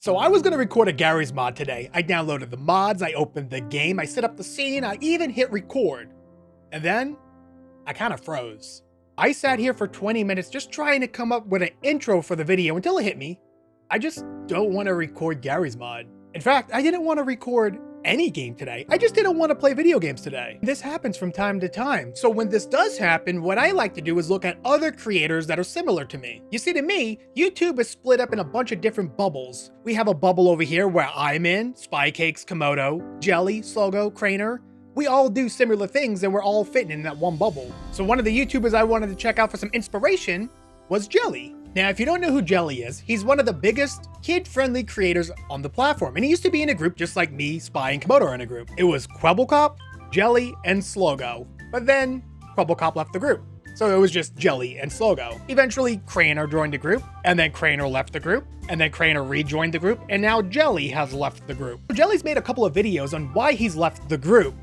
So I was gonna record a Gary's mod today. I downloaded the mods, I opened the game, I set up the scene, I even hit record. And then, I kinda froze. I sat here for 20 minutes just trying to come up with an intro for the video until it hit me. I just don't wanna record Gary's mod. In fact, I didn't wanna record any game today. I just didn't want to play video games today. This happens from time to time. So when this does happen, what I like to do is look at other creators that are similar to me. You see, to me, YouTube is split up in a bunch of different bubbles. We have a bubble over here where I'm in, Spycakes, Komodo, Jelly, Slogo, Craner. We all do similar things and we're all fitting in that one bubble. So one of the YouTubers I wanted to check out for some inspiration was Jelly. Now, if you don't know who Jelly is, he's one of the biggest kid-friendly creators on the platform, and he used to be in a group just like me, Spy, and Komodo are in a group. It was Kwebbelkop, Jelly, and Slogo, but then Kwebbelkop left the group, so it was just Jelly and Slogo. Eventually, Craner joined the group, and then Craner left the group, and then Craner rejoined the group, and now Jelly has left the group. Jelly's made a couple of videos on why he's left the group.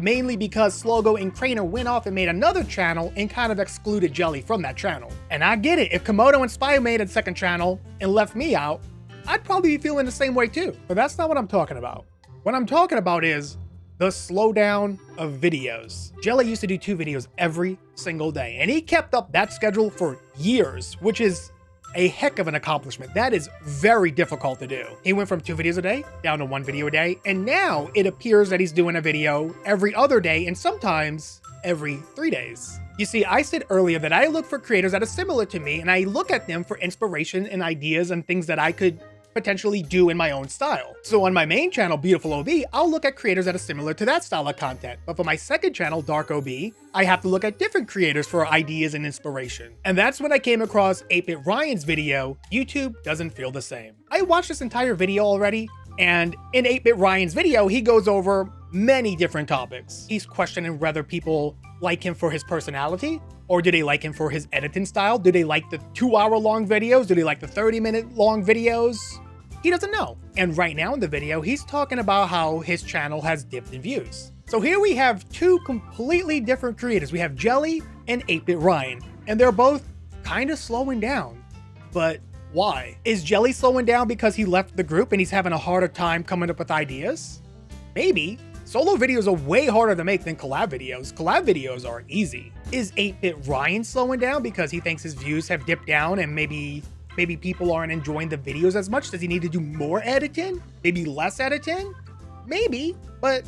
Mainly because Slogo and Craner went off and made another channel and kind of excluded Jelly from that channel. And I get it, if Komodo and Spy made a second channel and left me out, I'd probably be feeling the same way too. But that's not what I'm talking about. What I'm talking about is the slowdown of videos. Jelly used to do 2 videos every single day, and he kept up that schedule for years, which is a heck of an accomplishment. That is very difficult to do. He went from 2 videos a day down to 1 video a day, and now it appears that he's doing a video every other day and sometimes every 3 days. You see, I said earlier that I look for creators that are similar to me, and I look at them for inspiration and ideas and things that I could potentially do in my own style. So on my main channel, Beautiful OB, I'll look at creators that are similar to that style of content. But for my second channel, Dark OB, I have to look at different creators for ideas and inspiration. And that's when I came across 8-Bit Ryan's video, YouTube Doesn't Feel the Same. I watched this entire video already, and in 8-Bit Ryan's video, he goes over many different topics. He's questioning whether people like him for his personality, or do they like him for his editing style? Do they like the 2-hour-long videos? Do they like the 30-minute-long videos? He doesn't know. And right now in the video, he's talking about how his channel has dipped in views. So here we have 2 completely different creators. We have Jelly and 8-Bit Ryan, and they're both kind of slowing down. But why? Is Jelly slowing down because he left the group and he's having a harder time coming up with ideas? Maybe. Solo videos are way harder to make than collab videos. Collab videos are easy. Is 8-Bit Ryan slowing down because he thinks his views have dipped down and maybe people aren't enjoying the videos as much? Does he need to do more editing? Maybe less editing? Maybe, but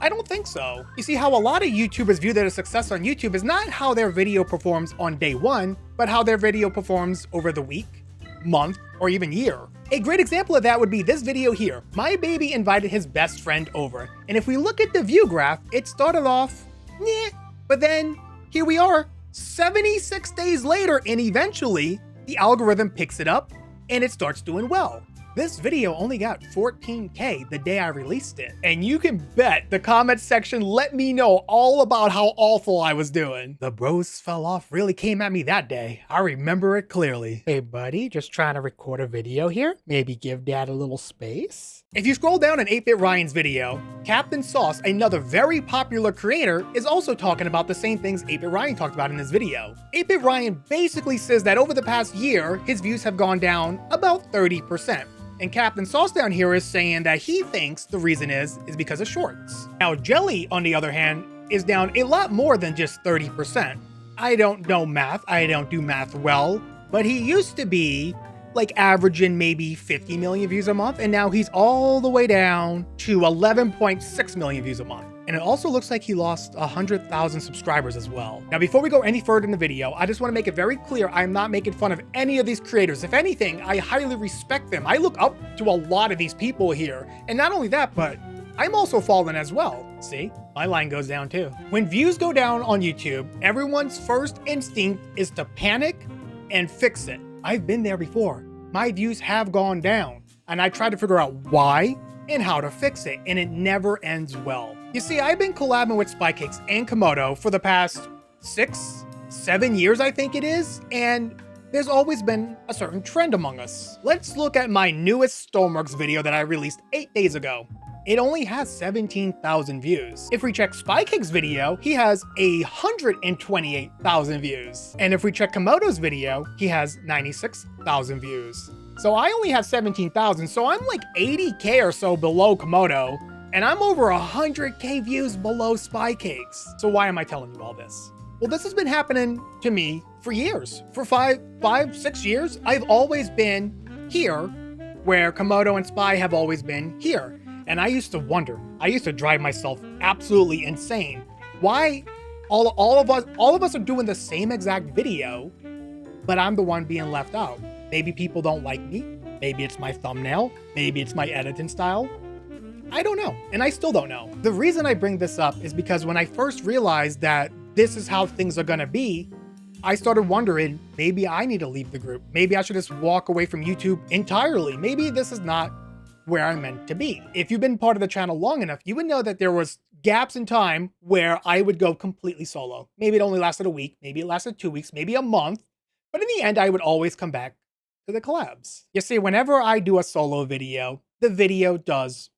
I don't think so. You see, how a lot of YouTubers view their success on YouTube is not how their video performs on day 1, but how their video performs over the week, month, or even year. A great example of that would be this video here. My baby invited his best friend over, and if we look at the view graph, it started off, meh, but then here we are, 76 days later, and eventually, the algorithm picks it up and it starts doing well. This video only got 14K the day I released it. And you can bet the comment section let me know all about how awful I was doing. The bros fell off really came at me that day. I remember it clearly. Hey buddy, just trying to record a video here? Maybe give dad a little space? If you scroll down in 8-Bit Ryan's video, Captain Sauce, another very popular creator, is also talking about the same things 8-Bit Ryan talked about in this video. 8-Bit Ryan basically says that over the past year, his views have gone down about 30%. And Captain Sauce down here is saying that he thinks the reason is because of shorts. Now Jelly, on the other hand, is down a lot more than just 30%. I don't know math, I don't do math well, but he used to be like averaging maybe 50 million views a month, and now he's all the way down to 11.6 million views a month. And it also looks like he lost 100,000 subscribers as well. Now, before we go any further in the video, I just want to make it very clear I'm not making fun of any of these creators. If anything, I highly respect them. I look up to a lot of these people here. And not only that, but I'm also falling as well. See, my line goes down too. When views go down on YouTube, everyone's first instinct is to panic and fix it. I've been there before. My views have gone down, and I try to figure out why and how to fix it, and it never ends well. You see, I've been collabing with Spycakes and Komodo for the past 6-7 years, I think it is, and there's always been a certain trend among us. Let's look at my newest Stormworks video that I released 8 days ago. It only has 17,000 views. If we check Spycakes' video, he has 128,000 views. And if we check Komodo's video, he has 96,000 views. So I only have 17,000, so I'm like 80K or so below Komodo, and I'm over 100K views below Spy Cakes. So why am I telling you all this? Well, this has been happening to me for years. For five, 6 years, I've always been here, where Komodo and Spy have always been here. And I used to wonder, I used to drive myself absolutely insane. Why all of us are doing the same exact video, but I'm the one being left out. Maybe people don't like me. Maybe it's my thumbnail. Maybe it's my editing style. I don't know, and I still don't know. The reason I bring this up is because when I first realized that this is how things are gonna be, I started wondering, maybe I need to leave the group. Maybe I should just walk away from YouTube entirely. Maybe this is not where I'm meant to be. If you've been part of the channel long enough, you would know that there was gaps in time where I would go completely solo. Maybe it only lasted a week, maybe it lasted 2 weeks, maybe a month, but in the end, I would always come back to the collabs. You see, whenever I do a solo video, the video does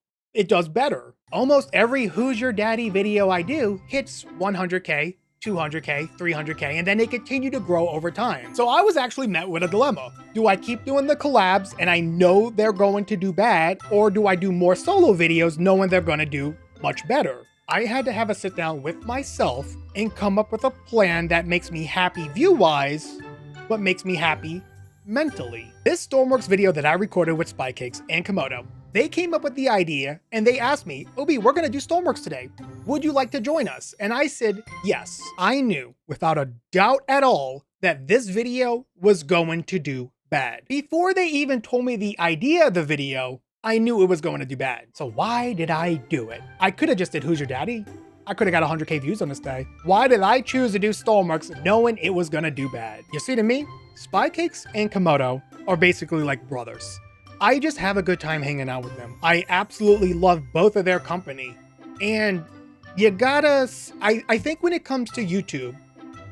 better. Almost every Who's Your Daddy video I do hits 100K, 200K, 300K, and then they continue to grow over time. So I was actually met with a dilemma. Do I keep doing the collabs and I know they're going to do bad, or do I do more solo videos knowing they're going to do much better? I had to have a sit down with myself and come up with a plan that makes me happy view-wise, but makes me happy mentally. This Stormworks video that I recorded with Spy Cakes and Komodo, they came up with the idea and they asked me, Obi, we're gonna do Stormworks today. Would you like to join us? And I said, yes. I knew without a doubt at all that this video was going to do bad. Before they even told me the idea of the video, I knew it was going to do bad. So why did I do it? I could have just did Who's Your Daddy? I could have got 100K views on this day. Why did I choose to do Stormworks knowing it was gonna do bad? You see, to me, Spy Cakes and Komodo are basically like brothers. I just have a good time hanging out with them. I absolutely love both of their company. And you gotta, I think when it comes to YouTube,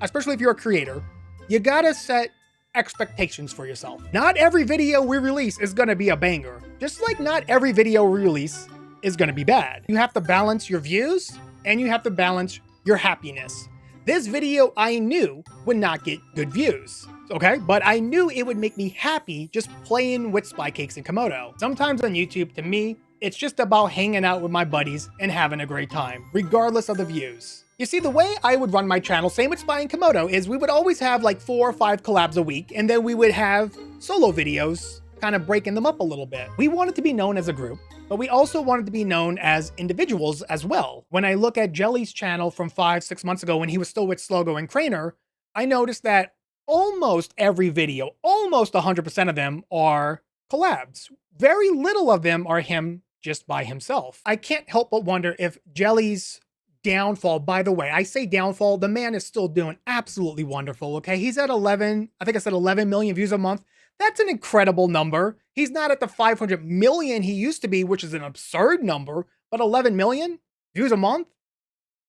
especially if you're a creator, you gotta set expectations for yourself. Not every video we release is gonna be a banger. Just like not every video we release is gonna be bad. You have to balance your views and you have to balance your happiness. This video I knew would not get good views, okay? But I knew it would make me happy just playing with Spy Cakes and Komodo. Sometimes on YouTube, to me, it's just about hanging out with my buddies and having a great time, regardless of the views. You see, the way I would run my channel, same with Spy and Komodo, is we would always have like 4 or 5 collabs a week, and then we would have solo videos, kind of breaking them up a little bit. We wanted to be known as a group, but we also wanted to be known as individuals as well. When I look at Jelly's channel from 5-6 months ago when he was still with Slogo and Craner, I noticed that almost every video, almost 100% of them are collabs. Very little of them are him just by himself. I can't help but wonder if Jelly's downfall, by the way, I say downfall, the man is still doing absolutely wonderful, okay? He's at 11, I think I said 11 million views a month. That's an incredible number. He's not at the 500 million he used to be, which is an absurd number, but 11 million views a month?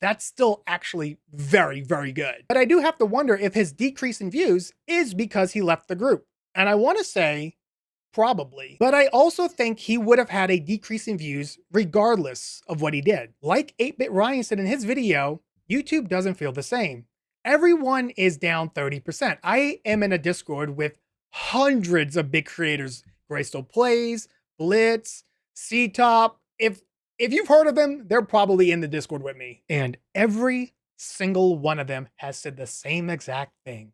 That's still actually very, very good. But I do have to wonder if his decrease in views is because he left the group. And I want to say probably. But I also think he would have had a decrease in views regardless of what he did. Like 8-Bit Ryan said in his video, YouTube doesn't feel the same. Everyone is down 30%. I am in a Discord with hundreds of big creators. Graystill Plays, Blitz, C-Top. If you've heard of them, they're probably in the Discord with me. And every single one of them has said the same exact thing.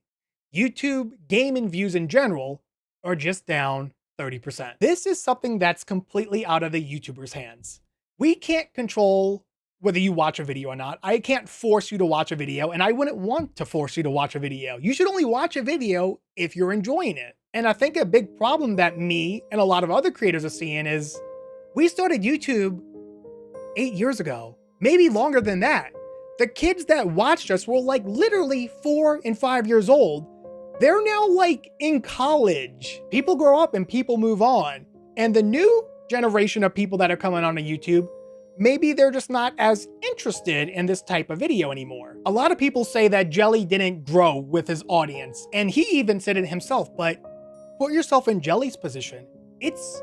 YouTube gaming views in general are just down 30%. This is something that's completely out of the YouTubers' hands. We can't control whether you watch a video or not. I can't force you to watch a video, and I wouldn't want to force you to watch a video. You should only watch a video if you're enjoying it. And I think a big problem that me and a lot of other creators are seeing is we started YouTube 8 years ago, maybe longer than that. The kids that watched us were like literally 4 and 5 years old. They're now like in college. People grow up and people move on. And the new generation of people that are coming onto YouTube, maybe they're just not as interested in this type of video anymore. A lot of people say that Jelly didn't grow with his audience, and he even said it himself, but put yourself in Jelly's position. It's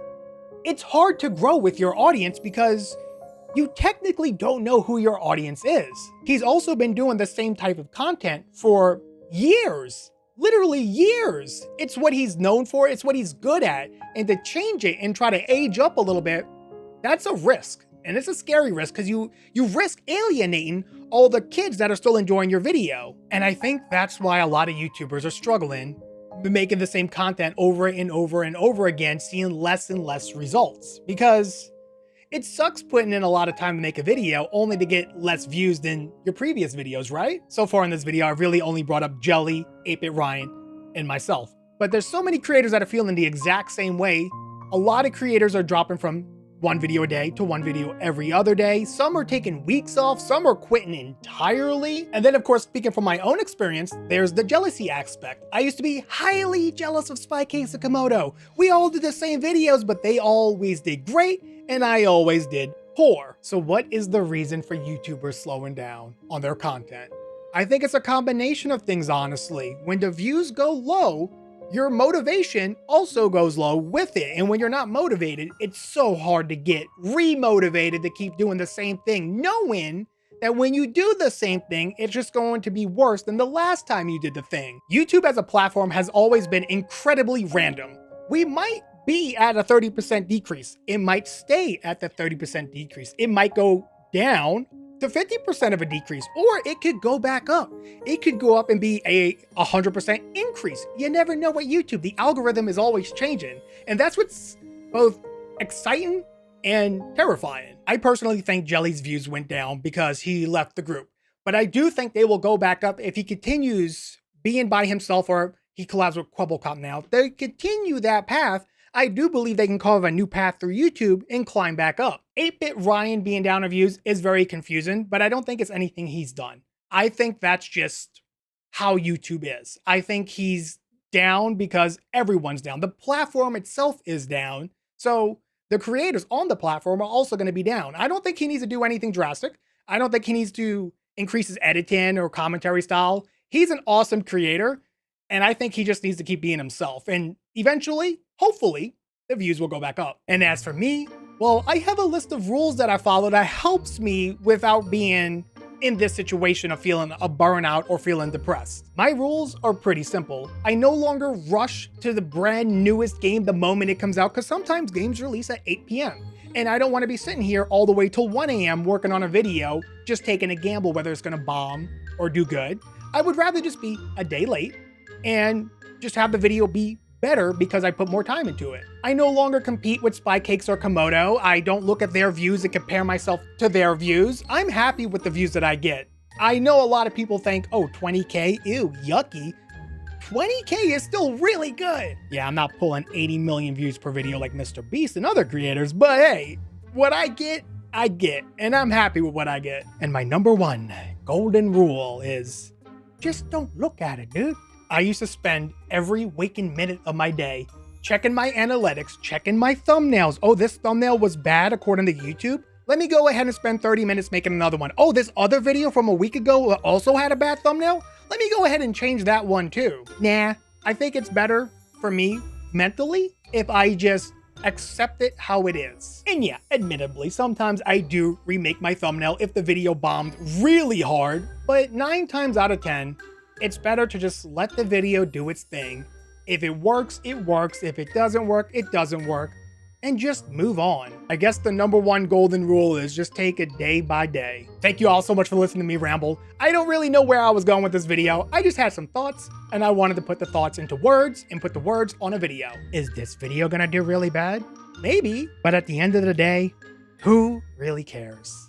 hard to grow with your audience because you technically don't know who your audience is. He's also been doing the same type of content for years, literally years. It's what he's known for, it's what he's good at. And to change it and try to age up a little bit, that's a risk. And it's a scary risk because you risk alienating all the kids that are still enjoying your video. And I think that's why a lot of YouTubers are struggling, making the same content over and over and over again, seeing less and less results. Because it sucks putting in a lot of time to make a video only to get less views than your previous videos, right? So far in this video, I've really only brought up Jelly, 8-Bit Ryan, and myself. But there's so many creators that are feeling the exact same way. A lot of creators are dropping from one video a day to one video every other day. Some are taking weeks off, some are quitting entirely. And then of course, speaking from my own experience, there's the jealousy aspect. I used to be highly jealous of Spy Cakes and Komodo. We all did the same videos, but they always did great and I always did poor. So what is the reason for YouTubers slowing down on their content? I think it's a combination of things, honestly. When the views go low, your motivation also goes low with it. And when you're not motivated, it's so hard to get re-motivated to keep doing the same thing, knowing that when you do the same thing, it's just going to be worse than the last time you did the thing. YouTube as a platform has always been incredibly random. We might be at a 30% decrease. It might stay at the 30% decrease. It might go down to 50% of a decrease, or it could go back up. It could go up and be a 100% increase. You never know what YouTube, the algorithm is always changing. And that's what's both exciting and terrifying. I personally think Jelly's views went down because he left the group, but I do think they will go back up if he continues being by himself or he collabs with Quabblecop now. They continue that path. I do believe they can carve a new path through YouTube and climb back up. 8-Bit Ryan being down on views is very confusing, but I don't think it's anything he's done. I think that's just how YouTube is. I think he's down because everyone's down. The platform itself is down, so the creators on the platform are also going to be down. I don't think he needs to do anything drastic. I don't think he needs to increase his editing or commentary style. He's an awesome creator, and I think he just needs to keep being himself. And eventually, hopefully, the views will go back up. And as for me, well, I have a list of rules that I follow that helps me without being in this situation of feeling a burnout or feeling depressed. My rules are pretty simple. I no longer rush to the brand newest game the moment it comes out, because sometimes games release at 8 p.m. And I don't want to be sitting here all the way till 1 a.m. working on a video, just taking a gamble whether it's gonna bomb or do good. I would rather just be a day late and just have the video be better because I put more time into it. I no longer compete with Spy Cakes or Komodo. I don't look at their views and compare myself to their views. I'm happy with the views that I get. I know a lot of people think, oh, 20K, ew, yucky. 20K is still really good. Yeah, I'm not pulling 80 million views per video like Mr. Beast and other creators, but hey, what I get, and I'm happy with what I get. And my number one golden rule is just don't look at it, dude. I used to spend every waking minute of my day checking my analytics, checking my thumbnails. Oh, this thumbnail was bad according to YouTube. Let me go ahead and spend 30 minutes making another one. Oh, this other video from a week ago also had a bad thumbnail. Let me go ahead and change that one too. Nah, I think it's better for me mentally if I just accept it how it is. And yeah, admittedly, sometimes I do remake my thumbnail if the video bombed really hard, but 9 times out of 10, it's better to just let the video do its thing. If it works, it works. If it doesn't work, it doesn't work. And just move on. I guess the number one golden rule is just take it day by day. Thank you all so much for listening to me ramble. I don't really know where I was going with this video. I just had some thoughts and I wanted to put the thoughts into words and put the words on a video. Is this video gonna do really bad? Maybe, but at the end of the day, who really cares?